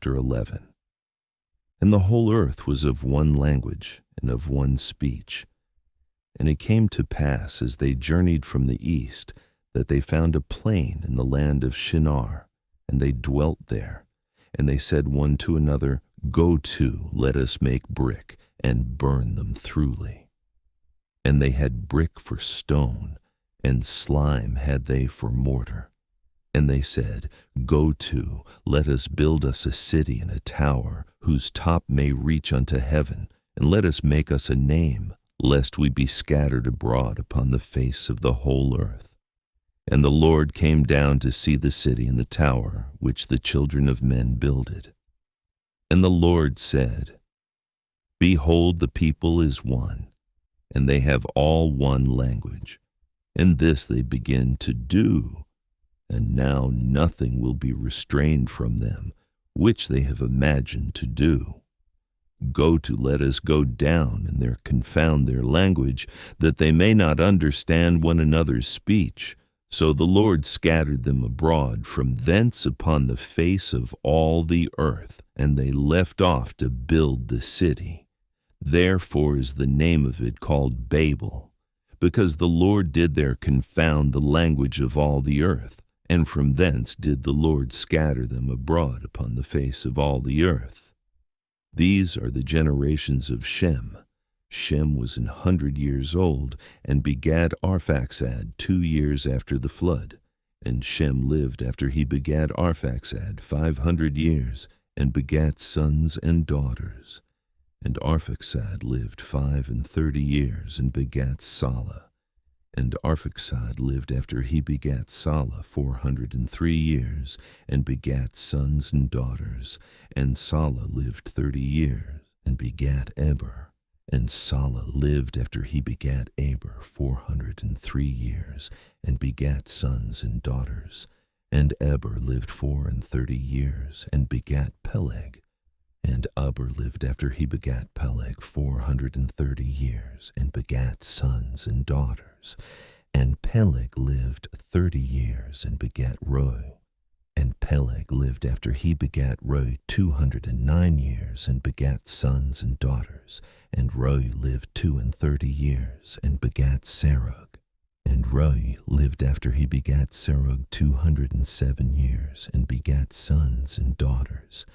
chapter 11. And the whole earth was of one language and of one speech. And it came to pass, as they journeyed from the east, that they found a plain in the land of Shinar, and they dwelt there. And they said one to another, Go to, let us make brick, and burn them thoroughly. And they had brick for stone, and slime had they for mortar. And they said, Go to, let us build us a city and a tower, whose top may reach unto heaven, and let us make us a name, lest we be scattered abroad upon the face of the whole earth. And the Lord came down to see the city and the tower, which the children of men builded. And the Lord said, Behold, the people is one, and they have all one language, and this they begin to do. And now nothing will be restrained from them, which they have imagined to do. Go to, let us go down, and there confound their language, that they may not understand one another's speech. So the Lord scattered them abroad from thence upon the face of all the earth, and they left off to build the city. Therefore is the name of it called Babel, because the Lord did there confound the language of all the earth, and from thence did the Lord scatter them abroad upon the face of all the earth. These are the generations of Shem. Shem was 100 years old, and begat Arphaxad 2 years after the flood. And Shem lived after he begat Arphaxad 500 years, and begat sons and daughters. And Arphaxad lived 35 years, and begat Salah. And Arphaxad lived after he begat Salah 403 years, and begat sons and daughters. And Salah lived 30 years, and begat Eber. And Salah lived after he begat Eber 403 years, and begat sons and daughters. And Eber lived 34 years, and begat Peleg. And Eber lived after he begat Peleg 430 years, and begat sons and daughters. And Peleg lived 30 years, and begat Reu. And Peleg lived after he begat Reu 209 years, and begat sons and daughters. And Reu lived 32 years, and begat Serug. And Reu lived after he begat Serug 207 years, and begat sons and daughters.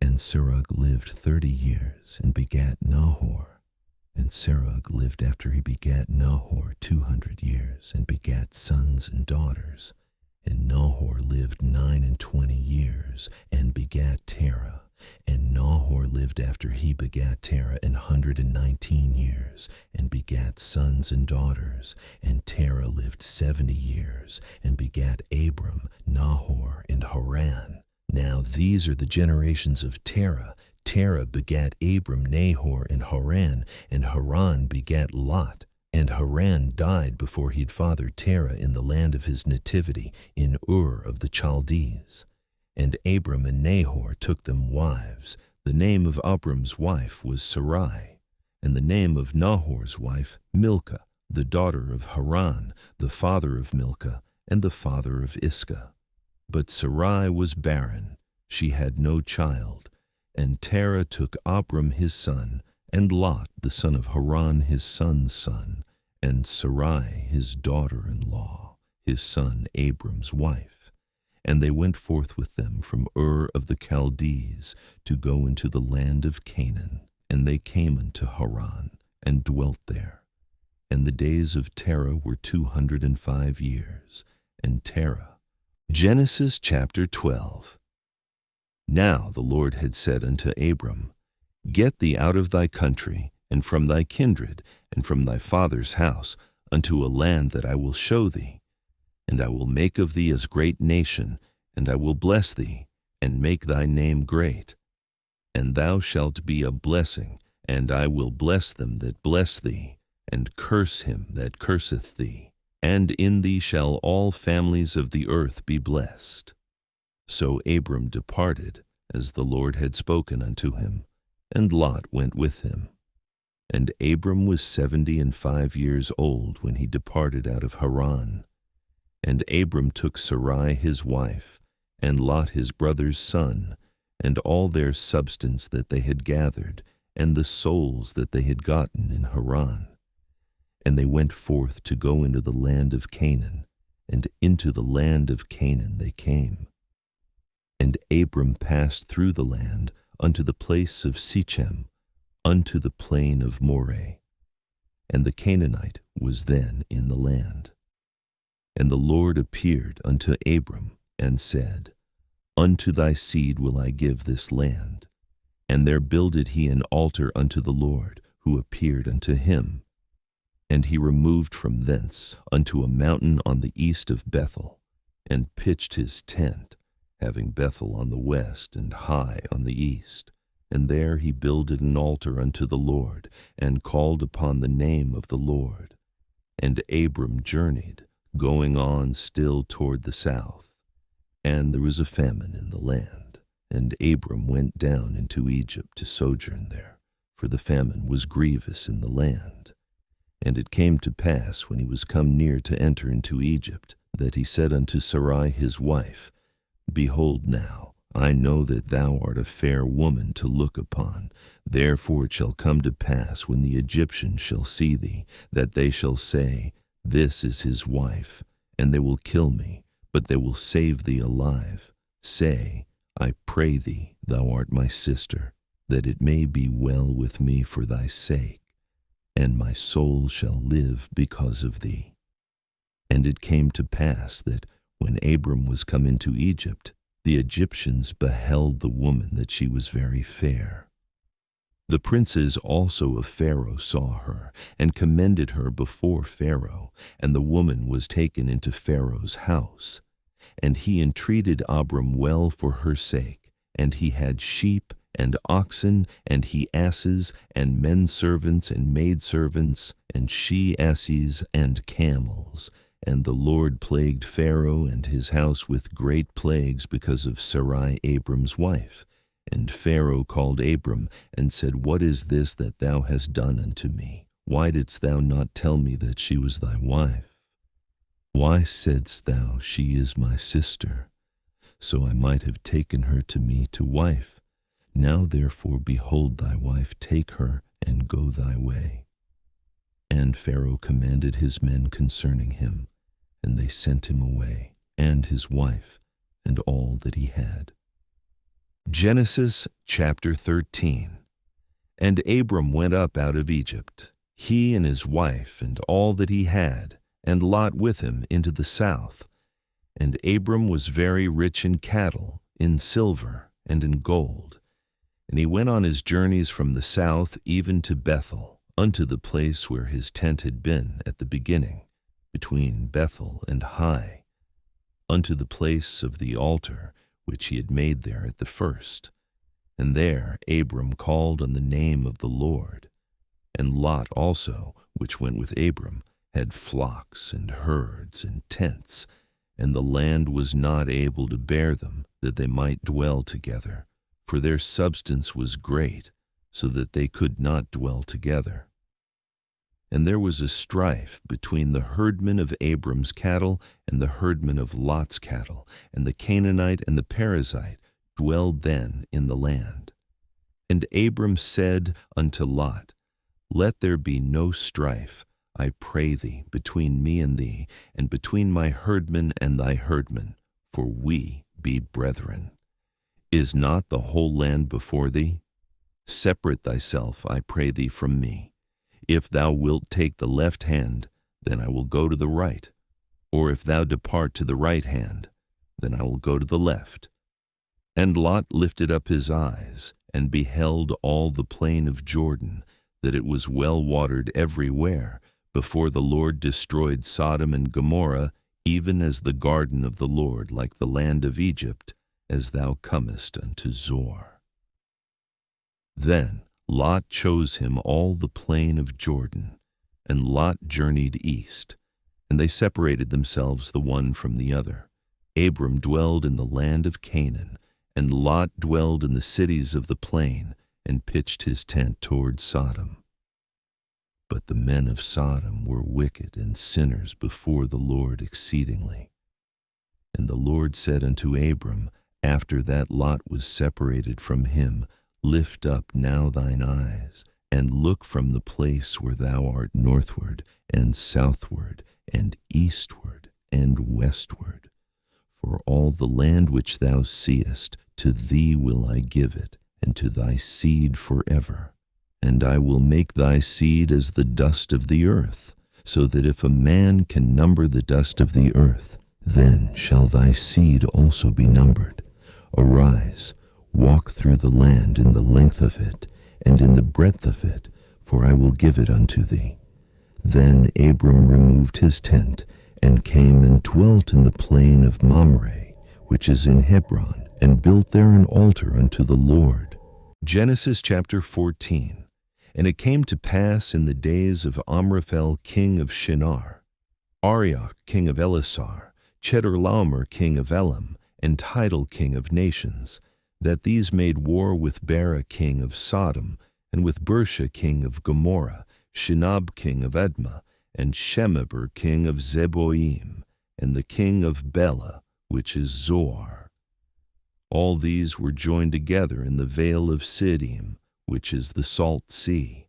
And Serug lived 30 years, and begat Nahor. And Serug lived after he begat Nahor 200 years, and begat sons and daughters. And Nahor lived 29 years, and begat Terah. And Nahor lived after he begat Terah 119 years, and begat sons and daughters. And Terah lived 70 years, and begat Abram, Nahor, and Haran. Now these are the generations of Terah. Terah begat Abram, Nahor, and Haran, and Haran begat Lot. And Haran died before he had fathered Terah in the land of his nativity, in Ur of the Chaldees. And Abram and Nahor took them wives. The name of Abram's wife was Sarai, and the name of Nahor's wife Milcah, the daughter of Haran, the father of Milcah, and the father of Iscah. But Sarai was barren, she had no child. And Terah took Abram his son, and Lot the son of Haran his son's son, and Sarai his daughter-in-law, his son Abram's wife. And they went forth with them from Ur of the Chaldees to go into the land of Canaan. And they came unto Haran, and dwelt there. And the days of Terah were 205 years, and Terah. Genesis chapter 12. Now the Lord had said unto Abram, Get thee out of thy country, and from thy kindred, and from thy father's house, unto a land that I will show thee. And I will make of thee as great nation, and I will bless thee, and make thy name great. And thou shalt be a blessing, and I will bless them that bless thee, and curse him that curseth thee. And in thee shall all families of the earth be blessed. So Abram departed, as the Lord had spoken unto him, and Lot went with him. And Abram was 75 years old when he departed out of Haran. And Abram took Sarai his wife, and Lot his brother's son, and all their substance that they had gathered, and the souls that they had gotten in Haran. And they went forth to go into the land of Canaan, and into the land of Canaan they came. And Abram passed through the land unto the place of Shechem, unto the plain of Moreh. And the Canaanite was then in the land. And the Lord appeared unto Abram, and said, Unto thy seed will I give this land. And there builded he an altar unto the Lord, who appeared unto him. And he removed from thence unto a mountain on the east of Bethel, and pitched his tent, having Bethel on the west and Hai on the east. And there he builded an altar unto the Lord, and called upon the name of the Lord. And Abram journeyed, going on still toward the south. And there was a famine in the land, and Abram went down into Egypt to sojourn there, for the famine was grievous in the land. And it came to pass, when he was come near to enter into Egypt, that he said unto Sarai his wife, Behold now, I know that thou art a fair woman to look upon. Therefore it shall come to pass, when the Egyptians shall see thee, that they shall say, This is his wife, and they will kill me, but they will save thee alive. Say, I pray thee, thou art my sister, that it may be well with me for thy sake, and my soul shall live because of thee. And it came to pass that, when Abram was come into Egypt, the Egyptians beheld the woman that she was very fair. The princes also of Pharaoh saw her, and commended her before Pharaoh, and the woman was taken into Pharaoh's house. And he entreated Abram well for her sake, and he had sheep and oxen, and he asses, and men servants and maidservants, and she asses and camels. And the Lord plagued Pharaoh and his house with great plagues because of Sarai Abram's wife. And Pharaoh called Abram, and said, What is this that thou hast done unto me? Why didst thou not tell me that she was thy wife? Why saidst thou, She is my sister? So I might have taken her to me to wife. Now therefore behold thy wife, take her, and go thy way. And Pharaoh commanded his men concerning him, and they sent him away, and his wife, and all that he had. Genesis chapter 13. And Abram went up out of Egypt, he and his wife, and all that he had, and Lot with him into the south. And Abram was very rich in cattle, in silver, and in gold. And he went on his journeys from the south even to Bethel, unto the place where his tent had been at the beginning, between Bethel and Hai, unto the place of the altar which he had made there at the first. And there Abram called on the name of the Lord. And Lot also, which went with Abram, had flocks and herds and tents, and the land was not able to bear them, that they might dwell together, for their substance was great, so that they could not dwell together. And there was a strife between the herdmen of Abram's cattle and the herdmen of Lot's cattle, and the Canaanite and the Perizzite dwelled then in the land. And Abram said unto Lot, Let there be no strife, I pray thee, between me and thee, and between my herdmen and thy herdmen, for we be brethren. Is not the whole land before thee? Separate thyself, I pray thee, from me. If thou wilt take the left hand, then I will go to the right. Or if thou depart to the right hand, then I will go to the left. And Lot lifted up his eyes, and beheld all the plain of Jordan, that it was well watered everywhere, before the Lord destroyed Sodom and Gomorrah, even as the garden of the Lord, like the land of Egypt, as thou comest unto Zoar. Then Lot chose him all the plain of Jordan, and Lot journeyed east, and they separated themselves the one from the other. Abram dwelled in the land of Canaan, and Lot dwelled in the cities of the plain, and pitched his tent toward Sodom. But the men of Sodom were wicked and sinners before the Lord exceedingly. And the Lord said unto Abram, After that Lot was separated from him, lift up now thine eyes, and look from the place where thou art northward, and southward, and eastward, and westward. For all the land which thou seest, to thee will I give it, and to thy seed forever. And I will make thy seed as the dust of the earth, so that if a man can number the dust of the earth, then shall thy seed also be numbered. Arise, walk through the land in the length of it, and in the breadth of it, for I will give it unto thee. Then Abram removed his tent, and came and dwelt in the plain of Mamre, which is in Hebron, and built there an altar unto the Lord. Genesis chapter 14. And it came to pass in the days of Amraphel king of Shinar, Arioch king of Elasar, Chedorlaomer king of Elam, and Tidal king of nations, that these made war with Bera king of Sodom, and with Bersha king of Gomorrah, Shinab king of Admah, and Shemeber king of Zeboim, and the king of Bela, which is Zoar. All these were joined together in the vale of Siddim, which is the salt sea.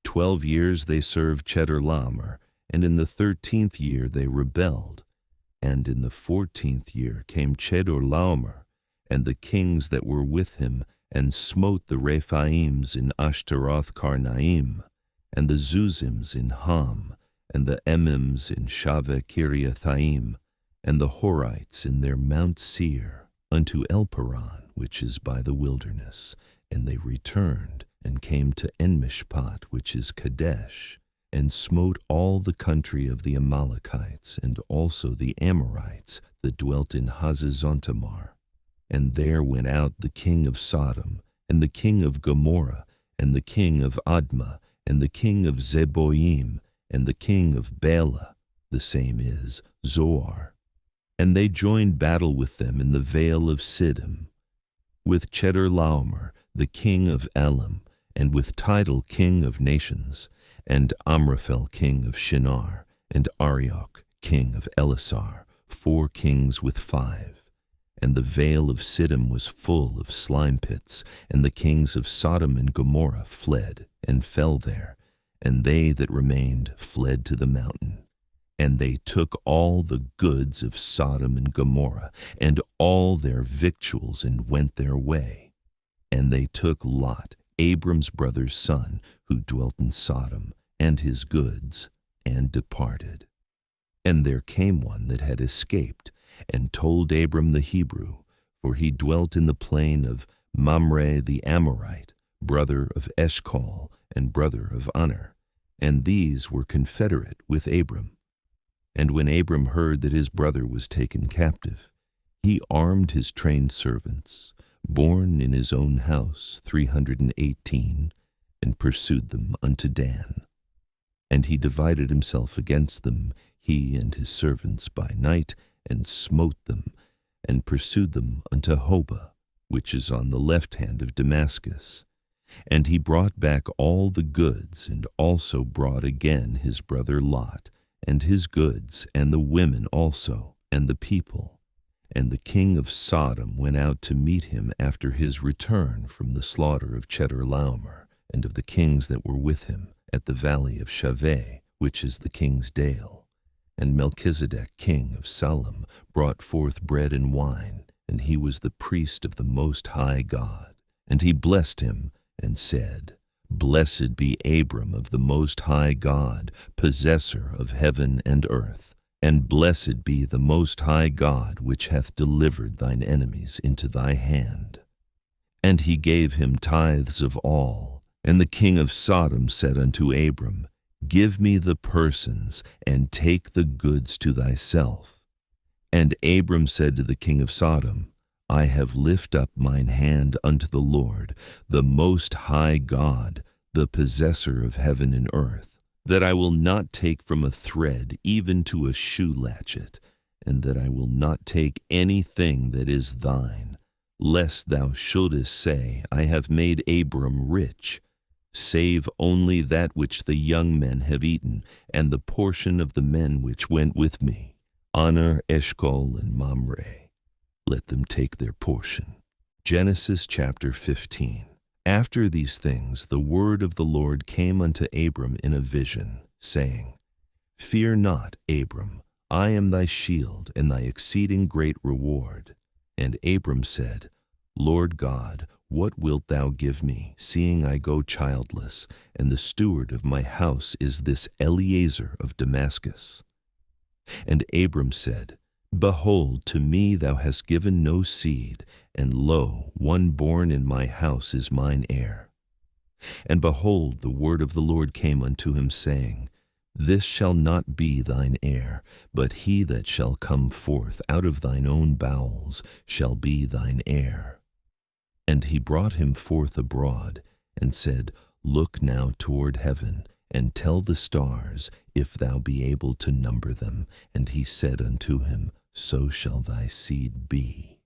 12 years they served Chedorlaomer, and in the 13th year they rebelled. And in the 14th year came Chedorlaomer, and the kings that were with him, and smote the Rephaims in Ashtaroth Karnaim, and the Zuzims in Ham, and the Emims in Shaveh Kiriathaim, and the Horites in their Mount Seir, unto Elparan, which is by the wilderness. And they returned, and came to Enmishpat, which is Kadesh, and smote all the country of the Amalekites, and also the Amorites that dwelt in Hazazontamar. And there went out the king of Sodom, and the king of Gomorrah, and the king of Admah, and the king of Zeboim, and the king of Bela, the same is Zoar. And they joined battle with them in the vale of Siddim, with Chedorlaomer, the king of Elam, and with Tidal king of nations, and Amraphel king of Shinar, and Arioch king of Elasar, 4 kings with 5. And the vale of Siddim was full of slime pits, and the kings of Sodom and Gomorrah fled, and fell there, and they that remained fled to the mountain. And they took all the goods of Sodom and Gomorrah, and all their victuals, and went their way. And they took Lot, Abram's brother's son, who dwelt in Sodom, and his goods, and departed. And there came one that had escaped, and told Abram the Hebrew, for he dwelt in the plain of Mamre the Amorite, brother of Eshcol, and brother of Aner, and these were confederate with Abram. And when Abram heard that his brother was taken captive, he armed his trained servants, born in his own house 318, and pursued them unto Dan. And he divided himself against them, he and his servants by night, and smote them, and pursued them unto Hobah, which is on the left hand of Damascus. And he brought back all the goods, and also brought again his brother Lot, and his goods, and the women also, and the people. And the king of Sodom went out to meet him after his return from the slaughter of Chedorlaomer, and of the kings that were with him, at the valley of Shaveh, which is the king's dale. And Melchizedek king of Salem brought forth bread and wine, and he was the priest of the Most High God. And he blessed him, and said, Blessed be Abram of the Most High God, possessor of heaven and earth. And blessed be the Most High God, which hath delivered thine enemies into thy hand. And he gave him tithes of all. And the king of Sodom said unto Abram, Give me the persons, and take the goods to thyself. And Abram said to the king of Sodom, I have lifted up mine hand unto the Lord, the Most High God, the possessor of heaven and earth, that I will not take from a thread even to a shoe latchet, and that I will not take anything that is thine, lest thou shouldest say, I have made Abram rich, save only that which the young men have eaten, and the portion of the men which went with me, Aner, Eshcol, and Mamre. let them take their portion. Genesis chapter 15. After these things the word of the Lord came unto Abram in a vision, saying, Fear not, Abram, I am thy shield and thy exceeding great reward. And Abram said, Lord God, what wilt thou give me, seeing I go childless, and the steward of my house is this Eliezer of Damascus? And Abram said, Behold, to me thou hast given no seed, and lo, one born in my house is mine heir. And behold, the word of the Lord came unto him, saying, This shall not be thine heir, but he that shall come forth out of thine own bowels shall be thine heir. And he brought him forth abroad, and said, Look now toward heaven, and tell the stars, if thou be able to number them. And he said unto him, So shall thy seed be.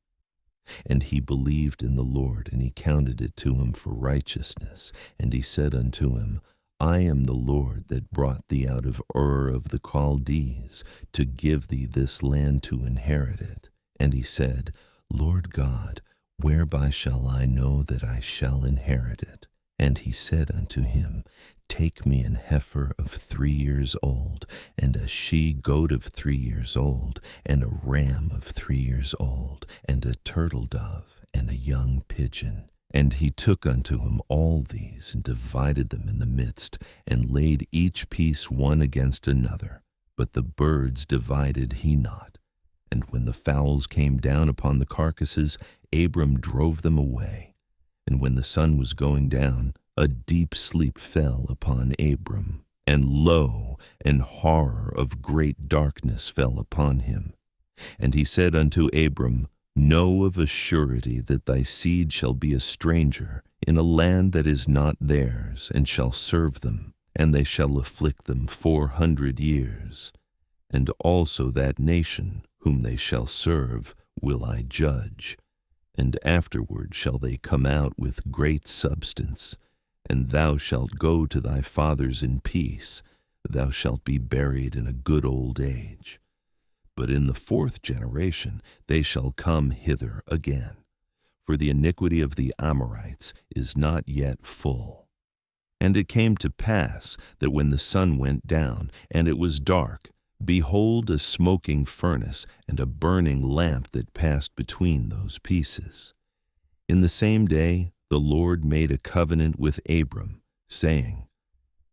And he believed in the Lord, and he counted it to him for righteousness. And he said unto him, I am the Lord that brought thee out of Ur of the Chaldees, to give thee this land to inherit it. And he said, Lord God, whereby shall I know that I shall inherit it? And he said unto him, Take me an heifer of 3 years old, and a she-goat of 3 years old, and a ram of 3 years old, and a turtle dove, and a young pigeon. And he took unto him all these, and divided them in the midst, and laid each piece one against another. But the birds divided he not. And when the fowls came down upon the carcasses, Abram drove them away. And when the sun was going down, a deep sleep fell upon Abram, and lo, an horror of great darkness fell upon him. And he said unto Abram, Know of a surety that thy seed shall be a stranger in a land that is not theirs, and shall serve them, and they shall afflict them 400 years. And also that nation whom they shall serve will I judge. And afterward shall they come out with great substance. And thou shalt go to thy fathers in peace. Thou shalt be buried in a good old age. But in the 4th generation they shall come hither again. For the iniquity of the Amorites is not yet full. And it came to pass that when the sun went down, and it was dark, behold, a smoking furnace and a burning lamp that passed between those pieces. In the same day the Lord made a covenant with Abram, saying,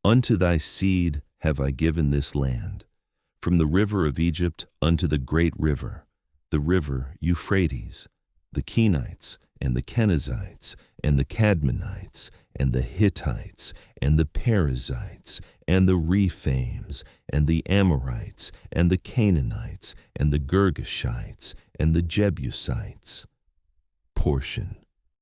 Unto thy seed have I given this land, from the river of Egypt unto the great river, the river Euphrates, the Kenites, and the Kenizzites, and the Cadmonites, and the Hittites, and the Perizzites, and the Rephaims, and the Amorites, and the Canaanites, and the Girgashites, and the Jebusites. Portion.